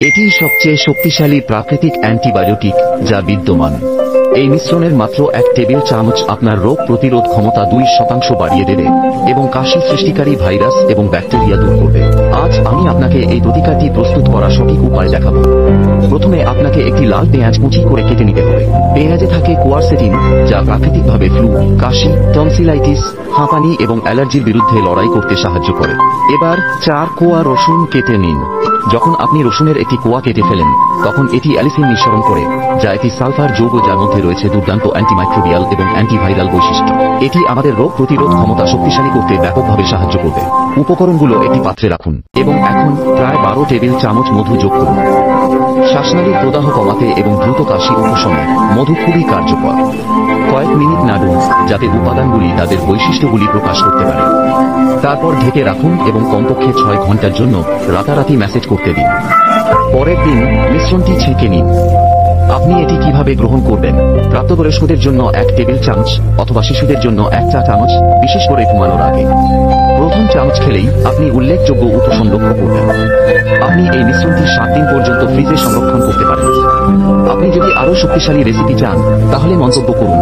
এটি সবচেয়ে শক্তিশালী প্রাকৃতিক অ্যান্টিবায়োটিক যা বিদ্যমান। এই মিশ্রণের মাত্র 1 টেবিল চামচ আপনার রোগ প্রতিরোধ ক্ষমতা 2% বাড়িয়ে দেবে এবং কাশি সৃষ্টিকারী ভাইরাস এবং ব্যাকটেরিয়া দূর করবে। আজ আমি আপনাকে এই প্রতিকারটি প্রস্তুত করার সঠিক উপায় দেখাবো। প্রথমে আপনাকে একটি লাল পেঁয়াজ কুচি করে কেটে নিতে হবে। পেঁয়াজে থাকে কোয়ারসেটিন, যা প্রাকৃতিকভাবে ফ্লু, কাশি, টনসিলাইটিস, হাঁপানি এবং অ্যালার্জির বিরুদ্ধে লড়াই করতে সাহায্য করে। এবার 4 কোয়া রসুন কেটে নিন। যখন আপনি রসুনের একটি কোয়া কেটে ফেলেন, তখন এটি অ্যালিসিন নিঃসরণ করে, যা একটি সালফার যৌগ যার মধ্যে রয়েছে দুর্দান্ত অ্যান্টিমাইক্রোবিয়াল এবং অ্যান্টিভাইরাল বৈশিষ্ট্য। এটি আমাদের রোগ প্রতিরোধ ক্ষমতা শক্তিশালী করতে ব্যাপকভাবে সাহায্য করবে। উপকরণগুলো একটি পাত্রে রাখুন এবং এখন প্রায় 12 টেবিল চামচ মধু যোগ করুন। শ্বাসনালীর প্রদাহ কমাতে এবং দ্রুত কাশি উপশমে মধু খুবই কার্যকর। কয়েক মিনিট নাড়ুন যাতে উপাদানগুলি তাদের বৈশিষ্ট্যগুলি প্রকাশ করতে পারে। তারপর ঢেকে রাখুন এবং কমপক্ষে 6 ঘন্টার জন্য রাতারাতি ম্যাসেজ করতে দিন। পরের দিন মিশ্রণটি ছেঁকে নিন। আপনি এটি কিভাবে গ্রহণ করবেন? প্রাপ্তবয়স্কদের জন্য 1 টেবিল চামচ অথবা শিশুদের জন্য 1 চা চামচ, বিশেষ করে ঘুমানোর আগে। প্রথম চামচ খেলেই আপনি উল্লেখযোগ্য উপশম লক্ষ্য করবেন। আপনি এই মিশ্রণটি 7 দিন পর্যন্ত ফ্রিজে সংরক্ষণ করতে পারেন। আপনি যদি আরও শক্তিশালী রেসিপি চান, তাহলে মন্তব্য করুন।